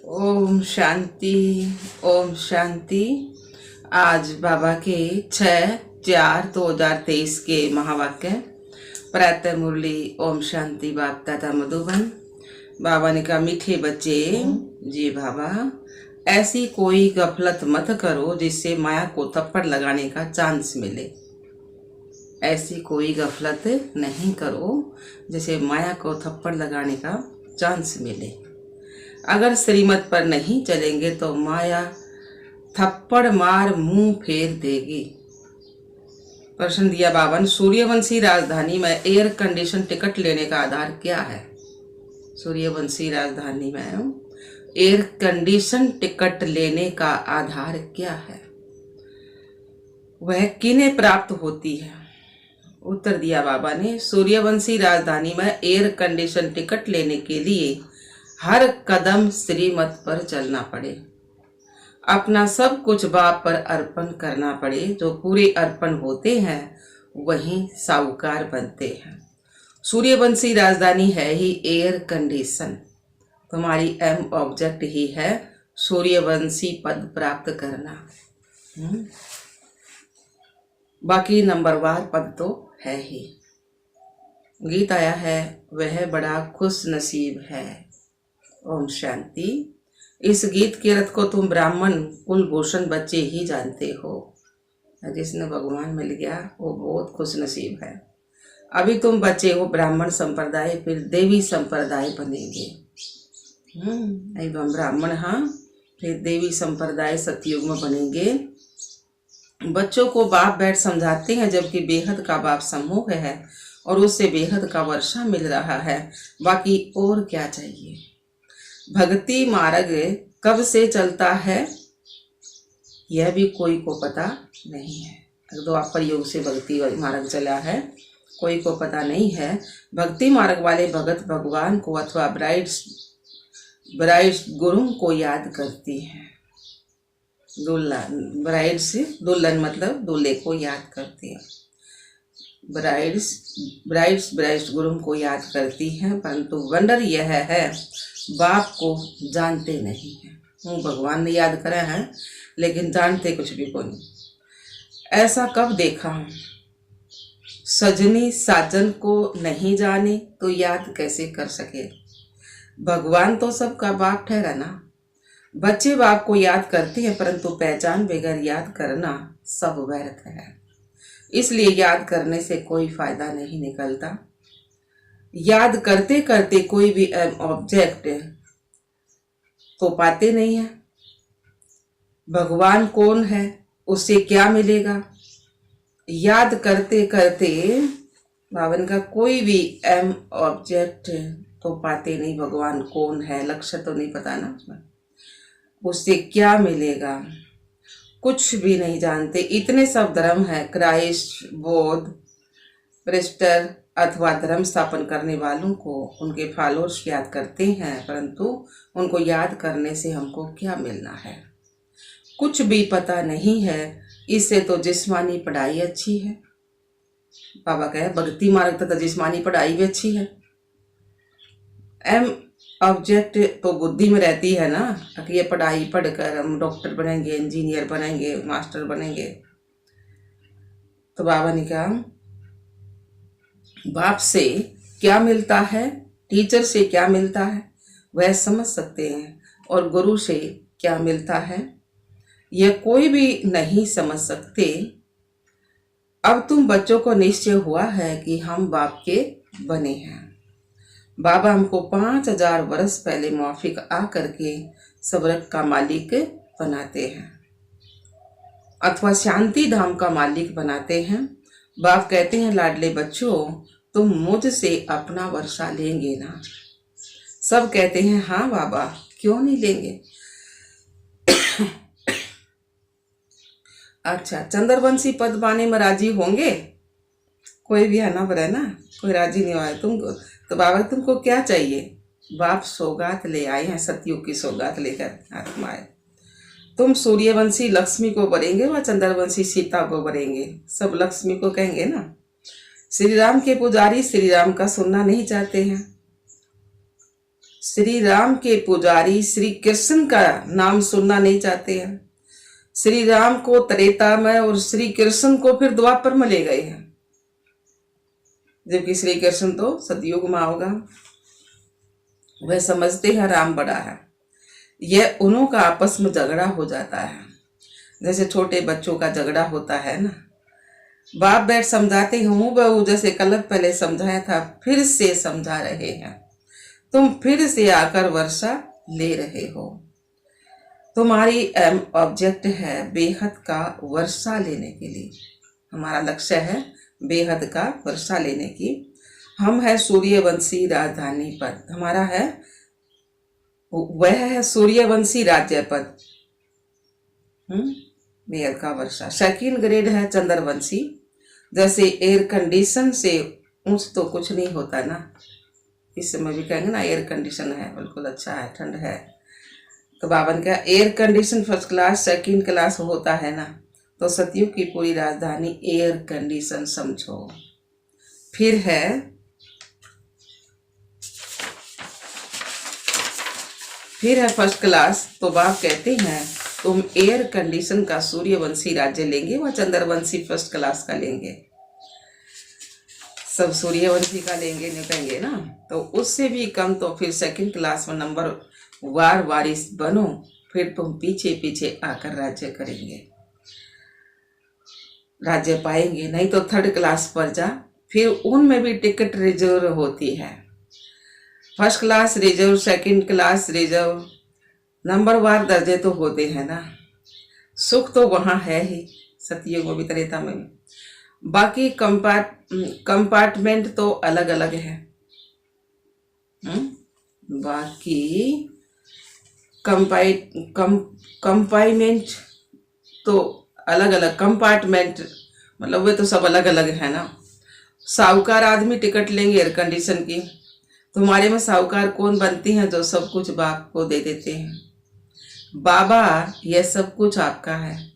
ओम शांति। ओम शांति। आज बाबा के 6/4/2023 के महावाक्य प्रातः मुरली ओम शांति बाप दादा मधुबन। बाबा ने कहा, मीठे बच्चे, जी बाबा, ऐसी कोई गफलत मत करो जिससे माया को थप्पड़ लगाने का चांस मिले। ऐसी कोई गफलत नहीं करो जिसे माया को थप्पड़ लगाने का चांस मिले। अगर श्रीमत पर नहीं चलेंगे तो माया थप्पड़ मार मुंह फेर देगी। प्रश्न दिया बाबा ने, सूर्यवंशी राजधानी में एयर कंडीशन टिकट लेने का आधार क्या है? सूर्यवंशी राजधानी में एयर कंडीशन टिकट लेने का आधार क्या है? वह किन्हें प्राप्त होती है? उत्तर दिया बाबा ने, सूर्यवंशी राजधानी में एयर कंडीशन टिकट लेने के लिए हर कदम श्रीमत पर चलना पड़े, अपना सब कुछ बाप पर अर्पण करना पड़े। जो पूरे अर्पण होते हैं वही साहूकार बनते हैं। सूर्यवंशी राजधानी है ही एयर कंडीशन। तुम्हारी एम ऑब्जेक्ट ही है सूर्यवंशी पद प्राप्त करना। बाकी नंबरवार पद तो है ही। गीत आया है, वह बड़ा खुश नसीब है। ओम शांति। इस गीत के अर्थ को तुम ब्राह्मण कुलभूषण बच्चे ही जानते हो। जिसने भगवान मिल गया वो बहुत खुश नसीब है। अभी तुम बच्चे हो ब्राह्मण संप्रदाय, फिर देवी संप्रदाय बनेंगे। एकदम ब्राह्मण, हाँ, फिर देवी संप्रदाय सतयुग में बनेंगे। बच्चों को बाप बैठ समझाते हैं, जबकि बेहद का बाप सम्मुख है और उससे बेहद का वर्षा मिल रहा है। बाकी और क्या चाहिए? भक्ति मार्ग कब से चलता है यह भी कोई को पता नहीं है। द्वापर युग से भक्ति मार्ग चला है, कोई को पता नहीं है। भक्ति मार्ग वाले भगत भगवान को अथवा ब्राइड्स गुरु को याद करती हैं। दुल्हन मतलब दूल्हे को याद करती है। ब्राइड्स गुरु को याद करती हैं, परंतु वंडर यह है बाप को जानते नहीं हैं। भगवान ने याद करे हैं लेकिन जानते कुछ भी को नहीं। ऐसा कब देखा? सजनी साजन को नहीं जाने तो याद कैसे कर सके? भगवान तो सबका बाप ठहरा ना। बच्चे बाप को याद करते हैं, परंतु पहचान बगैर याद करना सब व्यर्थ है। इसलिए याद करने से कोई फायदा नहीं निकलता। याद करते करते कोई भी ऑब्जेक्ट तो पाते नहीं है। भगवान कौन है, उससे क्या मिलेगा? याद करते करते भावन का कोई भी एम ऑब्जेक्ट तो पाते नहीं। भगवान कौन है, लक्ष्य तो नहीं पता ना उसमें, उससे क्या मिलेगा? कुछ भी नहीं जानते। इतने सब धर्म है, क्राइस्ट, बौद्ध, प्रेस्टर अथवा धर्म स्थापन करने वालों को उनके फॉलोअर्स याद करते हैं, परंतु उनको याद करने से हमको क्या मिलना है? कुछ भी पता नहीं है। इससे तो जिस्मानी पढ़ाई अच्छी है। बाबा कहे भक्ति मार्ग तथा जिस्मानी पढ़ाई भी अच्छी है। एम ऑब्जेक्ट तो बुद्धि में रहती है ना, कि ये पढ़ाई पढ़कर हम डॉक्टर बनेंगे, इंजीनियर बनेंगे, मास्टर बनेंगे। तो बाबा ने कहा, बाप से क्या मिलता है, टीचर से क्या मिलता है वह समझ सकते हैं, और गुरु से क्या मिलता है यह कोई भी नहीं समझ सकते। अब तुम बच्चों को निश्चय हुआ है कि हम बाप के बने हैं। बाबा हमको 5000 वर्ष पहले मौफिक आ करके स्वर्ग का मालिक बनाते हैं अथवा शांति धाम का मालिक बनाते हैं। बाप कहते हैं, लाडले बच्चों, तुम मुझसे अपना वर्षा लेंगे ना? सब कहते हैं, हाँ बाबा, क्यों नहीं लेंगे। अच्छा, चंद्रवंशी पद पाने में राजी होंगे? कोई भी आना पड़ा ना, कोई राजी नहीं हुआ तुमको। तो बाबा तुमको क्या चाहिए? बाप सौगात ले आए हैं, सतयुग की सौगात लेकर आत्मा आए। तुम सूर्यवंशी लक्ष्मी को बरेंगे व चंद्रवंशी सीता को बरेंगे। सब लक्ष्मी को कहेंगे ना। श्री राम के पुजारी श्री राम का सुनना नहीं चाहते हैं। श्री राम के पुजारी श्री कृष्ण का नाम सुनना नहीं चाहते हैं। श्री राम को त्रेता में और श्री कृष्ण को फिर द्वापर में ले गए हैं, जबकि श्री कृष्ण तो सतयुग में होगा। वह समझते हैं राम बड़ा है। यह उन्हों का आपस में झगड़ा हो जाता है, जैसे छोटे बच्चों का झगड़ा होता है ना। बाप बैठ समझाते हूँ बहू, जैसे कल पहले समझाया था फिर से समझा रहे हैं। तुम फिर से आकर वर्षा ले रहे हो। तुम्हारी एम ऑब्जेक्ट है बेहद का वर्षा लेने के लिए। हमारा लक्ष्य है बेहद का वर्षा लेने की। हम है सूर्यवंशी राजधानी पद, हमारा है वह है सूर्यवंशी राज्य पद। बेहद का वर्षा। सेकंड ग्रेड है चंद्रवंशी। जैसे एयर कंडीशन से ऊंच तो कुछ नहीं होता ना, इस समय भी कहेंगे ना एयर कंडीशन है, बिल्कुल अच्छा है, ठंड है। तो बावन का air condition first class second class होता है ना, तो सतयुग की पूरी राजधानी एयर कंडीशन समझो। फिर है फर्स्ट क्लास। तो बाप कहते हैं तुम एयर कंडीशन का सूर्यवंशी राज्य लेंगे, वह चंद्रवंशी फर्स्ट क्लास का लेंगे। सब सूर्यवंशी का लेंगे नहीं कहेंगे ना, तो उससे भी कम तो फिर सेकंड क्लास में नंबर वारिस बनो, फिर तुम पीछे पीछे आकर राज्य करेंगे, राज्य पाएंगे। नहीं तो थर्ड क्लास पर जा, फिर उनमें भी टिकट रिजर्व होती है। First class reserve, second class reserve, number वार दर्जे तो होते हैं ना। सुख तो वहां है ही, सतयुग में भी त्रेता में भी। बाकी कंपार्टमेंट तो अलग अलग है। बाकी कंपार्टमेंट तो अलग अलग, कंपार्टमेंट मतलब वे तो सब अलग अलग है ना। साहूकार आदमी टिकट लेंगे एयर कंडीशन की। तुम्हारे में साहूकार कौन बनती हैं? जो सब कुछ बाप को दे देते हैं। बाबा यह सब कुछ आपका है।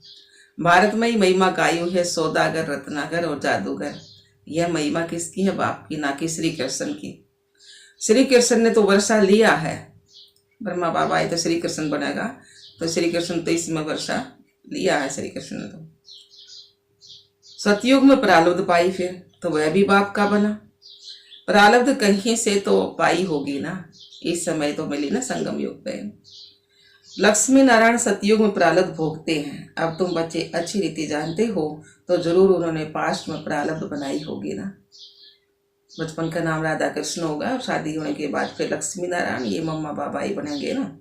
भारत में ही महिमा गायु है, सौदागर, रत्नागर और जादूगर। यह महिमा किसकी है? बाप की, ना कि श्री कृष्ण की। श्री कृष्ण ने तो वर्षा लिया है। ब्रह्मा बाबा आए तो श्री कृष्ण बनेगा, तो श्री कृष्ण तो इसमें वर्षा लिया है श्री कृष्ण ने। तो सतयुग में प्रारब्ध पाई, फिर तो वह भी बाप का बना। प्रारब्ध कहीं से तो पाई होगी ना, इस समय तो मिली ना संगम युग पे। लक्ष्मी नारायण सतयुग में प्रारब्ध भोगते हैं। अब तुम बच्चे अच्छी रीति जानते हो तो जरूर उन्होंने पास्ट में प्रारब्ध बनाई होगी ना। बचपन का नाम राधा कृष्ण होगा और शादी होने के बाद फिर लक्ष्मी नारायण, ये मम्मा बाबा ही बनेंगे ना।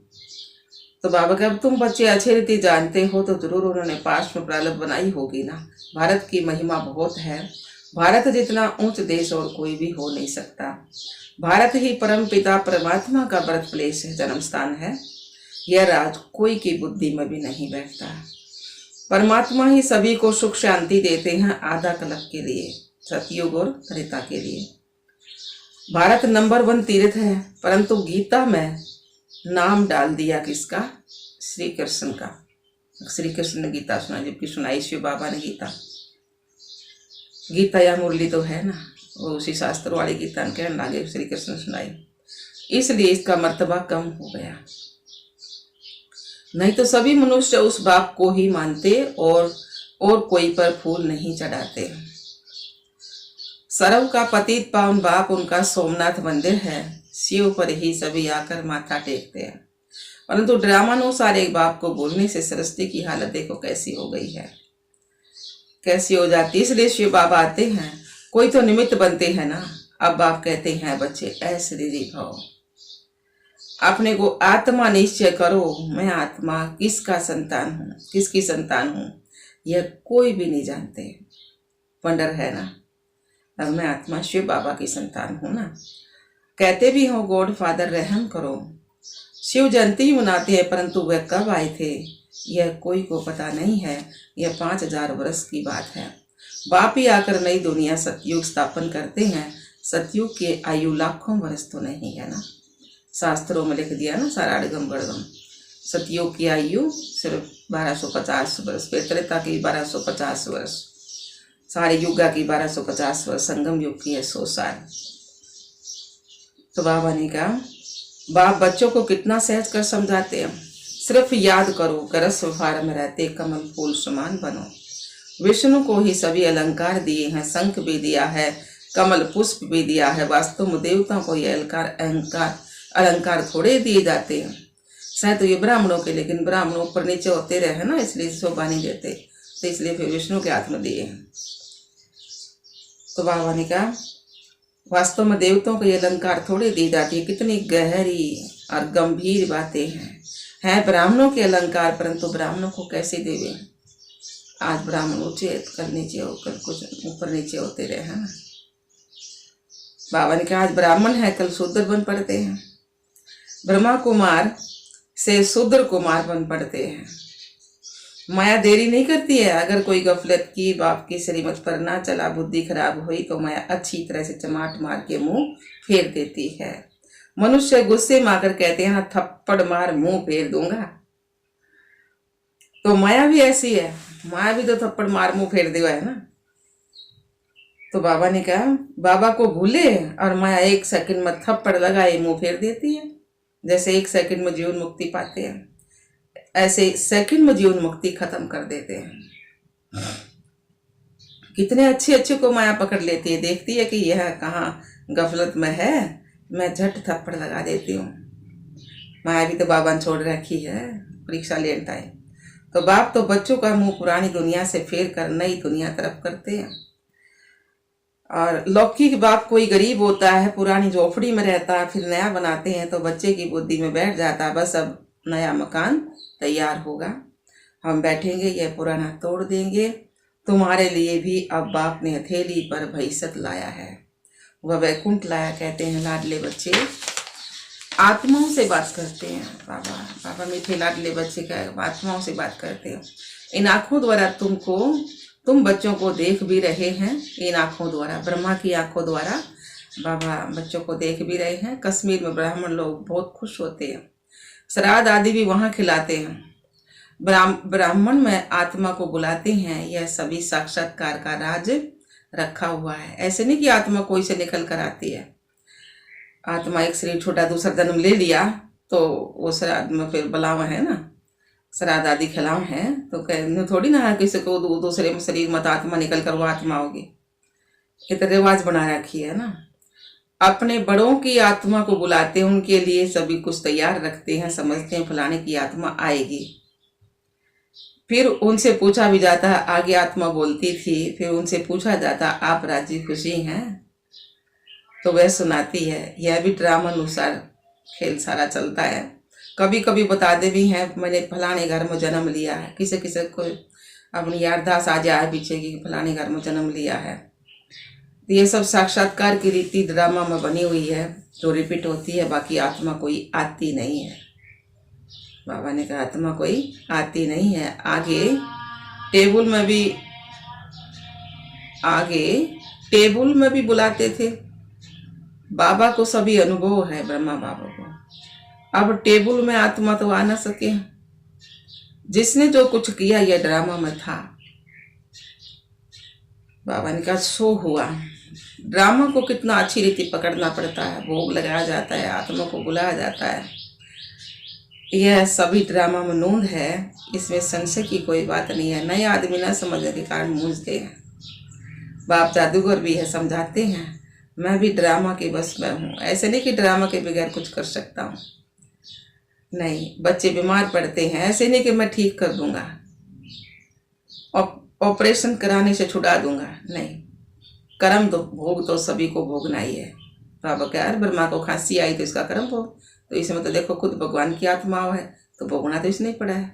तो बाबा के अब तुम बच्चे अच्छी रीति जानते हो तो जरूर उन्होंने पास्ट में प्रारब्ध बनाई होगी ना। भारत की महिमा बहुत है। भारत जितना ऊंच देश और कोई भी हो नहीं सकता। भारत ही परम पिता परमात्मा का बर्थ प्लेस है, जन्म स्थान है। यह राज कोई की बुद्धि में भी नहीं बैठता। परमात्मा ही सभी को सुख शांति देते हैं आधा कल्प के लिए, सतयुग और त्रेता के लिए। भारत नंबर 1 तीर्थ है, परंतु गीता में नाम डाल दिया किसका? श्री कृष्ण का। श्री कृष्ण ने गीता सुना, जबकि सुनाई शिव बाबा ने गीता। गीता या मुरली तो है ना, वो उसी शास्त्र वाली गीता ने कहने लगे श्री कृष्ण सुनाई, इसलिए इसका मर्तबा कम हो गया। नहीं तो सभी मनुष्य उस बाप को ही मानते और कोई पर फूल नहीं चढ़ाते। सर्व का पतित पावन बाप उनका सोमनाथ मंदिर है। शिव पर ही सभी आकर माथा टेकते हैं। परंतु ड्रामानुसार एक बाप को बोलने से सृष्टि की हालत देखो कैसी हो गई है, कैसी हो जाती। इसलिए शिव बाबा आते हैं, कोई तो निमित्त बनते हैं ना। अब बाप कहते हैं बच्चे ऐसे दीदी भाव, अपने को आत्मा निश्चय करो। मैं आत्मा किसका संतान हूँ, किसकी संतान हूँ, यह कोई भी नहीं जानते। वंडर है ना। अब मैं आत्मा शिव बाबा की संतान हूँ ना। कहते भी हो गॉड फादर रहम करो। शिव जयंती ही मनाते हैं, परंतु वह कब आए थे यह कोई को पता नहीं है। यह 5000 वर्ष की बात है। बाप ही आकर नई दुनिया सतयुग स्थापन करते हैं। सतयुग की आयु लाखों वर्ष तो नहीं है ना। शास्त्रों में लिख दिया ना सारा अड़गम बड़गम। सतयुग की आयु सिर्फ 1250 वर्ष, त्रेता की 1250 वर्ष, सारे युगा की 1250 वर्ष, संगम युग की है 100 साल। तो बाबा ने कहा बाप बच्चों को कितना सहज कर समझाते हैं। सिर्फ याद करो, गरज व्यवहार में रहते कमल फूल समान बनो। विष्णु को ही सभी अलंकार दिए हैं, शंख भी दिया है, कमल पुष्प भी दिया है। वास्तव में देवताओं को ये अलंकार थोड़े दिए जाते हैं, शायद तो ये ब्राह्मणों के, लेकिन ब्राह्मण ऊपर नीचे होते रहे ना, इसलिए शोभा नहीं देते, तो इसलिए फिर विष्णु के हाथ में दिए हैं। तो बाबा ने कहा वास्तव में देवताओं को ये अलंकार थोड़े दी जाती है। कितनी गहरी और गंभीर बातें हैं ब्राह्मणों के अलंकार, परंतु ब्राह्मणों को कैसे देवे। आज ब्राह्मण ऊंचे कल नीचे होकर कुछ ऊपर नीचे होते रहे हैं ना। बाबा ने कहा आज ब्राह्मण है, कल शूद्र बन पड़ते हैं। ब्रह्मा कुमार से शूद्र कुमार बन पड़ते हैं। माया देरी नहीं करती है। अगर कोई गफलत की, बाप की श्रीमत पर ना चला, बुद्धि खराब हुई, तो माया अच्छी तरह से चमाट मार के मुंह फेर देती है। मनुष्य गुस्से में आकर कहते हैं ना, थप्पड़ मार मुंह फेर दूंगा। तो माया भी ऐसी है, माया भी तो थप्पड़ मार मुंह फेर देगा है ना। तो बाबा ने कहा बाबा को भूले और माया एक सेकंड में थप्पड़ लगाए मुंह फेर देती है। जैसे एक सेकंड में जीवन मुक्ति पाते हैं, ऐसे सेकंड में जीवन मुक्ति खत्म कर देते हैं। कितने अच्छे अच्छे को माया पकड़ लेती है, देखती है कि यह कहाँ गफलत में है, मैं झट थप्पड़ लगा देती हूँ। माया भी तो बाबा ने छोड़ रखी है परीक्षा लेने टाइम। तो बाप तो बच्चों का मुंह पुरानी दुनिया से फेर कर नई दुनिया तरफ करते हैं। और लौकिक बाप कोई गरीब होता है, पुरानी झोपड़ी में रहता है, फिर नया बनाते हैं तो बच्चे की बुद्धि में बैठ जाता है बस अब नया मकान तैयार होगा, हम बैठेंगे, यह पुराना तोड़ देंगे। तुम्हारे लिए भी अब बाप ने हथेली पर भैसत लाया है, वह वैकुंठ लाया। कहते हैं लाडले बच्चे आत्माओं से बात करते हैं। बाबा बाबा मीठे लाडले बच्चे का आत्माओं से बात करते हैं। इन आंखों द्वारा तुम बच्चों को देख भी रहे हैं। इन आंखों द्वारा, ब्रह्मा की आंखों द्वारा बाबा बच्चों को देख भी रहे हैं। कश्मीर में ब्राह्मण लोग बहुत खुश होते हैं, श्राद्ध आदि भी वहां खिलाते हैं। ब्राह्मण में आत्मा को बुलाते हैं। यह सभी साक्षात्कार का राज रखा हुआ है। ऐसे नहीं कि आत्मा कोई से निकल कर आती है। आत्मा एक शरीर छोटा दूसरा जन्म ले लिया तो वो श्राद्ध में फिर बुलावा है ना, श्राद्ध आदि खिलाव है, तो कहने थोड़ी ना है किसी को दूसरे में शरीर मत आत्मा निकल कर वो आत्मा होगी। ये तो रिवाज बना रखी है ना। अपने बड़ों की आत्मा को बुलाते हैं, उनके लिए सभी कुछ तैयार रखते हैं, समझते हैं फलाने की आत्मा आएगी। फिर उनसे पूछा भी जाता है, आगे आत्मा बोलती थी, फिर उनसे पूछा जाता आप राजी खुशी हैं, तो वह सुनाती है। यह भी ड्रामा अनुसार खेल सारा चलता है। कभी कभी बताते भी हैं मैंने फलाने घर में जन्म लिया है, किसी किसी को अपनी याददाश्त आ जाए पीछे की फलाने घर में जन्म लिया है। ये सब साक्षात्कार की रीति ड्रामा में बनी हुई है जो रिपीट होती है, बाकी आत्मा कोई आती नहीं है। बाबा ने कहा आत्मा कोई आती नहीं है। आगे टेबल में भी बुलाते थे। बाबा को सभी अनुभव है, ब्रह्मा बाबा को। अब टेबल में आत्मा तो आ ना सके। जिसने जो कुछ किया यह ड्रामा में था। बाबा ने कहा सो हुआ। ड्रामा को कितना अच्छी रीति पकड़ना पड़ता है, भोग लगाया जाता है, आत्मा को बुलाया जाता है। यह सभी ड्रामा में नूंद है, इसमें संशय की कोई बात नहीं है। नए आदमी न समझने के कारण मूंझते हैं। बाप जादूगर भी है, समझाते हैं मैं भी ड्रामा के बस में हूँ। ऐसे नहीं कि ड्रामा के बगैर कुछ कर सकता हूँ, नहीं। बच्चे बीमार पड़ते हैं, ऐसे नहीं कि मैं ठीक कर दूंगा, ऑपरेशन कराने से छुड़ा दूंगा, नहीं। कर्म तो भोग तो सभी को भोगना ही है। बाबा कह यार ब्रह्मा को खांसी आई तो इसका कर्म भोग, तो इसमें तो देखो खुद भगवान की आत्मा है तो भोगना तो इसने पड़ा है।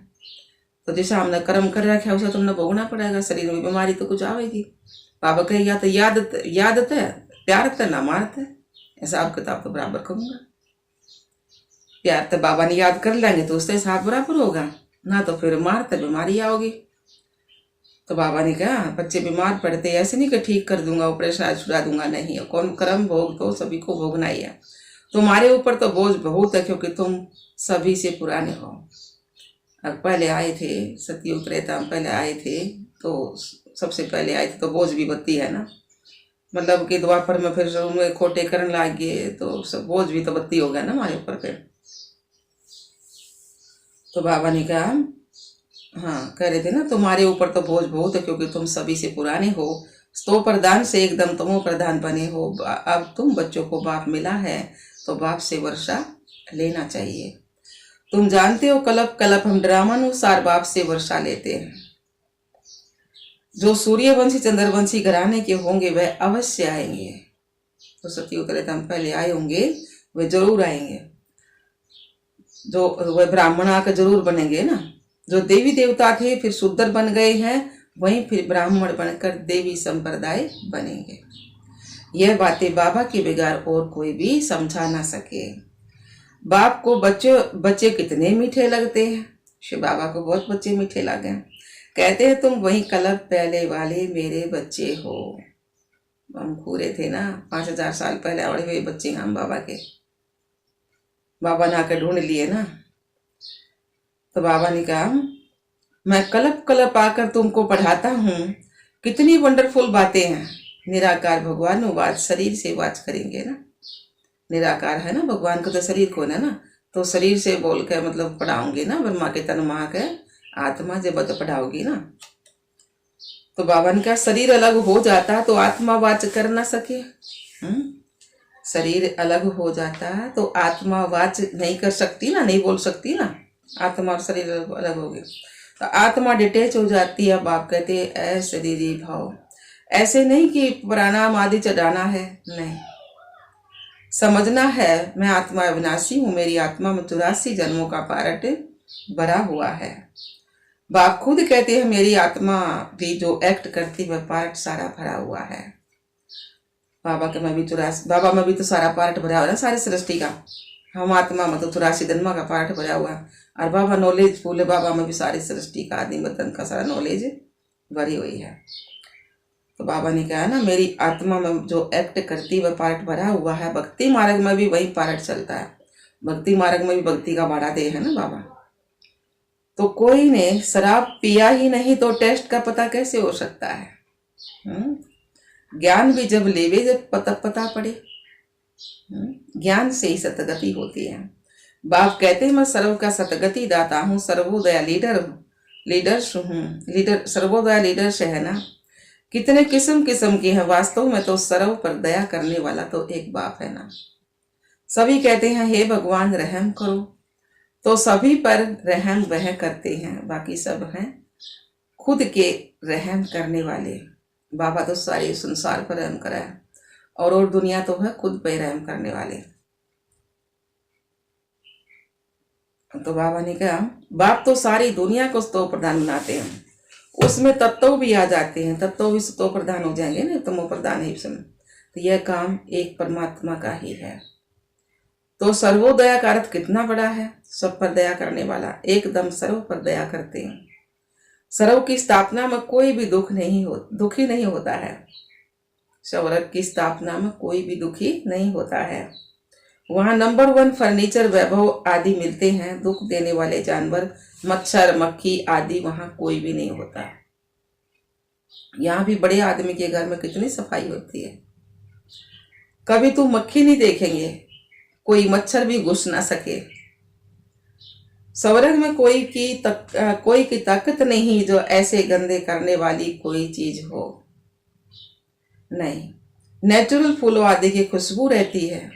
तो जैसा हमने कर्म कर रखा है उसे तुमने भोगना पड़ेगा। शरीर में बीमारी तो कुछ आवेगी। बाबा कहे या तो याद प्यार तो ना मारते, हिसाब किताब तो बराबर करूंगा। प्यार तो बाबा ने याद कर लेंगे तो उससे हिसाब बराबर होगा, ना तो फिर मारते बीमारी आओगी। तो बाबा ने कहा बच्चे बीमार पड़ते ऐसे नहीं कि ठीक कर दूंगा, ऑपरेशन आज छुड़ा दूंगा, नहीं। कौन कर्म भोग तो सभी को भोगना ही है। तुम्हारे ऊपर तो बोझ बहुत है क्योंकि तुम सभी से पुराने हो। अब पहले आए थे सतयुग त्रेता में, पहले आए थे तो सबसे पहले आए थे तो बोझ भी बत्ती है ना। मतलब कि द्वापर में फिर शुरू में खोटे करने लग गए तो सब बोझ भी तो बत्ती हो गया ना हमारे ऊपर फिर। तो बाबा ने कहा, हाँ कह रहे थे ना, तुम्हारे ऊपर तो बोझ बहुत है क्योंकि तुम सभी से पुराने हो, स्तो प्रधान से एकदम तुमो प्रधान बने हो। अब तुम बच्चों को बाप मिला है तो बाप से वर्षा लेना चाहिए। तुम जानते हो कलप कलप हम ड्रामानुसार बाप से वर्षा लेते हैं। जो सूर्यवंशी चंद्रवंशी घराने के होंगे वह अवश्य आएंगे। तो सती उतरे हम पहले आए होंगे, वे जरूर आएंगे। जो वह ब्राह्मण आकर जरूर बनेंगे ना। जो देवी देवता थे फिर शूद्र बन गए हैं, वहीं फिर ब्राह्मण बनकर देवी संप्रदाय बनेंगे। यह बातें बाबा के बगैर और कोई भी समझा ना सके। बाप को बच्चे कितने मीठे लगते हैं। शिव बाबा को बहुत बच्चे मीठे लगे। कहते हैं तुम वही कलप पहले वाले मेरे बच्चे हो। हम पूरे थे ना 5000 साल पहले बड़े हुए बच्चे हम बाबा के। बाबा ने आकर ढूंढ लिए ना। तो बाबा ने कहा, मैं कलप कलप आकर तुमको पढ़ाता हूँ। कितनी वंडरफुल बातें हैं। निराकार भगवान वाच शरीर से वाच करेंगे ना। निराकार है ना भगवान को, तो शरीर को ना तो शरीर से बोल कर मतलब पढ़ाऊंगी ना। ब्रह्मा के तन महा के आत्मा जब तो पढ़ाओगी ना। तो बाबा ने कहा शरीर अलग हो जाता तो आत्मा वाच कर ना सके। शरीर अलग हो जाता तो आत्मा वाच नहीं कर सकती ना, नहीं बोल सकती ना। आत्मा और शरीर अलग हो गए तो आत्मा डिटेच हो जाती है। बाप कहते अशरीरी भाव। ऐसे नहीं कि प्रणाम आदि चढ़ाना है, नहीं। समझना है मैं आत्मा अविनाशी हूँ, मेरी आत्मा में 84 जन्मों का पारट भरा हुआ है। बाप खुद कहते हैं मेरी आत्मा भी जो एक्ट करती वह पार्ट सारा भरा हुआ है। बाबा के में भी 84, बाबा में भी तो सारा पार्ट भरा हुआ है सारी सृष्टि का। हम आत्मा में तो 84 जन्मा का पार्ट भरा हुआ है। और बाबा नॉलेज फुल है, बाबा में भी सारी सृष्टि का आदि वतन का सारा नॉलेज भरी हुई है। तो बाबा ने कहा ना मेरी आत्मा में जो एक्ट करती वह पार्ट भरा हुआ है। भक्ति मार्ग में भी वही पार्ट चलता है। भक्ति मार्ग में भी भक्ति का बड़ा दे है ना बाबा। तो कोई ने शराब पिया ही नहीं तो टेस्ट का पता कैसे हो सकता है। ज्ञान भी जब लेवे जब पता पड़े। ज्ञान से ही सतगति होती है। बाप कहते हैं मैं सर्व का सतगति दाता हूँ, सर्वोदया लीडर्स हूँ। लीडर सर्वोदया लीडर्स है ना। कितने किस्म किस्म के हैं। वास्तव में तो सर्व पर दया करने वाला तो एक बाप है ना। सभी कहते हैं हे भगवान रहम करो, तो सभी पर रहम वह करते हैं। बाकी सब हैं खुद के रहम करने वाले। बाबा तो सारे संसार पर रहम करा है और दुनिया तो है खुद पे रहम करने वाले। तो बाबा ने कहा बाप तो सारी दुनिया को स्तो प्रधान बनाते हैं। उसमें तत्व भी आ जाते हैं, तत्व भी स्तो प्रधान हो जाएंगे ना, तमो प्रधान है समय। तो यह काम एक परमात्मा का ही है। तो सर्वोदया का अर्थ कितना बड़ा है। सब पर दया करने वाला, एकदम सर्व पर दया करते हैं। सर्व की स्थापना में कोई भी दुखी नहीं होता है। सर्व की स्थापना में कोई भी दुखी नहीं होता है। वहां नंबर 1 फर्नीचर वैभव आदि मिलते हैं। दुख देने वाले जानवर मच्छर मक्खी आदि वहां कोई भी नहीं होता। यहाँ भी बड़े आदमी के घर में कितनी सफाई होती है। कभी तुम मक्खी नहीं देखेंगे, कोई मच्छर भी घुस ना सके। स्वर्ग में कोई की ताकत नहीं जो ऐसे गंदे करने वाली कोई चीज हो। नहीं, नेचुरल फूलों आदि की खुशबू रहती है।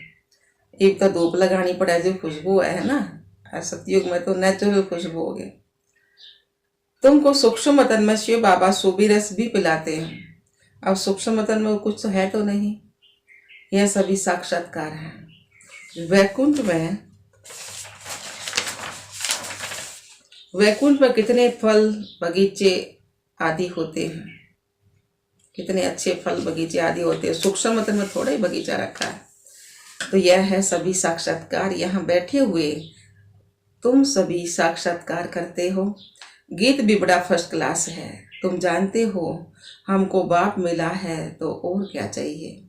एक तो धूप लगानी पड़े जो खुशबू है ना, सतयुग में तो नेचुरल खुशबू होगी। तुमको सूक्ष्म मतन में शिव बाबा सूबी रस भी पिलाते हैं। अब सूक्ष्म मतन में कुछ तो है तो नहीं, यह सभी साक्षात्कार है। वैकुंठ में कितने फल बगीचे आदि होते हैं। कितने अच्छे फल बगीचे आदि होते हैं। सूक्ष्म मतन में थोड़ा ही बगीचा रखा है। तो यह है सभी साक्षात्कार। यहाँ बैठे हुए तुम सभी साक्षात्कार करते हो। गीत भी बड़ा फर्स्ट क्लास है। तुम जानते हो हमको बाप मिला है तो और क्या चाहिए।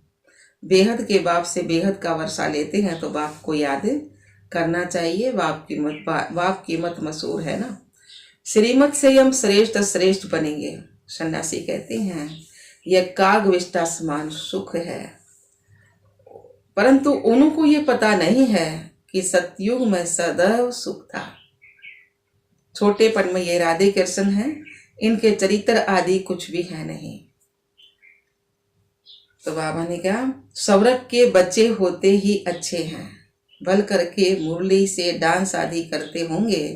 बेहद के बाप से बेहद का वर्षा लेते हैं तो बाप को याद करना चाहिए। बाप की मत मशहूर है ना। श्रीमत से हम श्रेष्ठ बनेंगे। सन्यासी कहते हैं यह काग विष्टा समान सुख है। परंतु उनको ये पता नहीं है कि सतयुग में सदैव सुख था। छोटेपन में ये राधे कृष्ण हैं, इनके चरित्र आदि कुछ भी है नहीं। तो बाबा ने कहा सौरभ के बच्चे होते ही अच्छे हैं, बल करके मुरली से डांस आदि करते होंगे,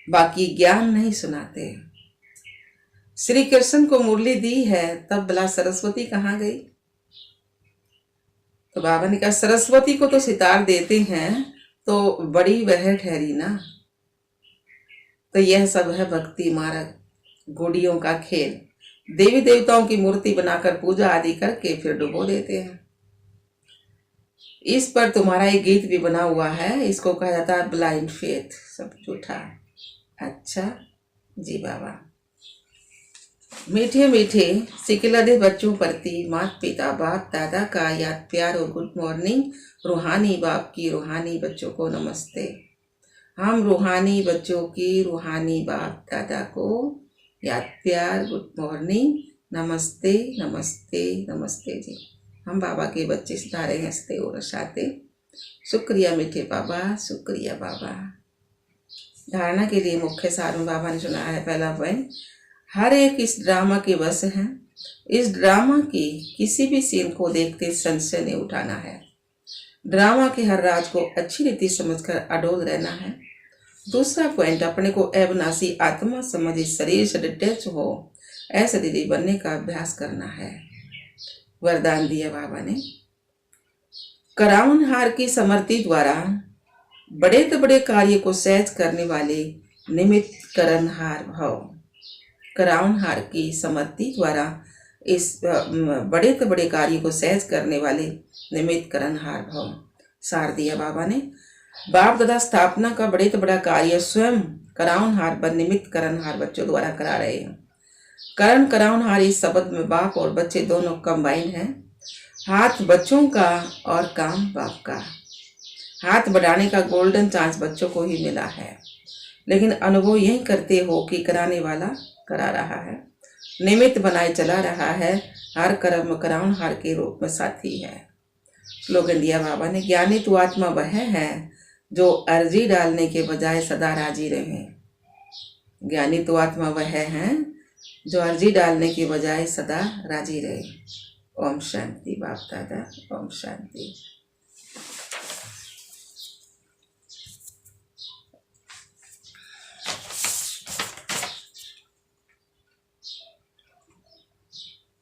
बाकी ज्ञान नहीं सुनाते। श्री कृष्ण को मुरली दी है, तब भला सरस्वती कहाँ गई? तो बाबा ने कहा सरस्वती को तो सितार देते हैं, तो बड़ी वह ठहरी ना। तो यह सब है भक्ति मार्ग, गुड़ियों का खेल। देवी देवताओं की मूर्ति बनाकर पूजा आदि करके फिर डुबो देते हैं। इस पर तुम्हारा एक गीत भी बना हुआ है, इसको कहा जाता है ब्लाइंड फेथ, सब झूठा। अच्छा जी बाबा। मीठे मीठे सिकिलधे बच्चों प्रति माता पिता बाप दादा का याद प्यार और गुड मॉर्निंग। रूहानी बाप की रूहानी बच्चों को नमस्ते। हम रूहानी बच्चों की रूहानी बाप दादा को याद प्यार गुड मॉर्निंग, नमस्ते नमस्ते नमस्ते जी। हम बाबा के बच्चे सितारे हंसते और हंसाते। शुक्रिया मीठे बाबा, शुक्रिया बाबा। धारणा के लिए मुख्य सार में बाबा ने सुना है। पहला पॉइंट, हर एक इस ड्रामा के वश है। इस ड्रामा की किसी भी सीन को देखते संशय नहीं उठाना है। ड्रामा के हर राज को अच्छी रीति समझकर अडोल रहना है। दूसरा पॉइंट, अपने को अविनाशी आत्मा समझ शरीर से डिटैच हो ऐसे दीदी बनने का अभ्यास करना है। वरदान दिया बाबा ने। कराउनहार की समर्थी द्वारा बड़े तो बड़े कार्य को सहज करने वाले निमित्त करणहार भव। कराउनहार की समर्थी द्वारा इस बड़े तो बड़े कार्य को सहज करने वाले निमित्त करणहार भव। सार दिया बाबा ने। बाप दादा स्थापना का बड़े तो बड़ा कार्य स्वयं कराउनहार व निमित्त करणहार बच्चों द्वारा करा रहे हैं। करण कराउनहार इस शब्द में बाप और बच्चे दोनों कंबाइंड हैं। हाथ बच्चों का और काम बाप का। हाथ बढ़ाने का गोल्डन चांस बच्चों को ही मिला है, लेकिन अनुभव यही करते हो कि कराने वाला करा रहा है, निमित्त बनाए चला रहा है, हर कर्म कराउनहार के रूप में साथी है। स्लोगन दिया बाबा ने। ज्ञानी तो आत्मा वह है जो अर्जी डालने के बजाय सदा राजी रहे। ज्ञानी तो आत्मा वह है जो अर्जी डालने के बजाय सदा राजी रहे। ओम शांति बाप दादा, ओम शांति।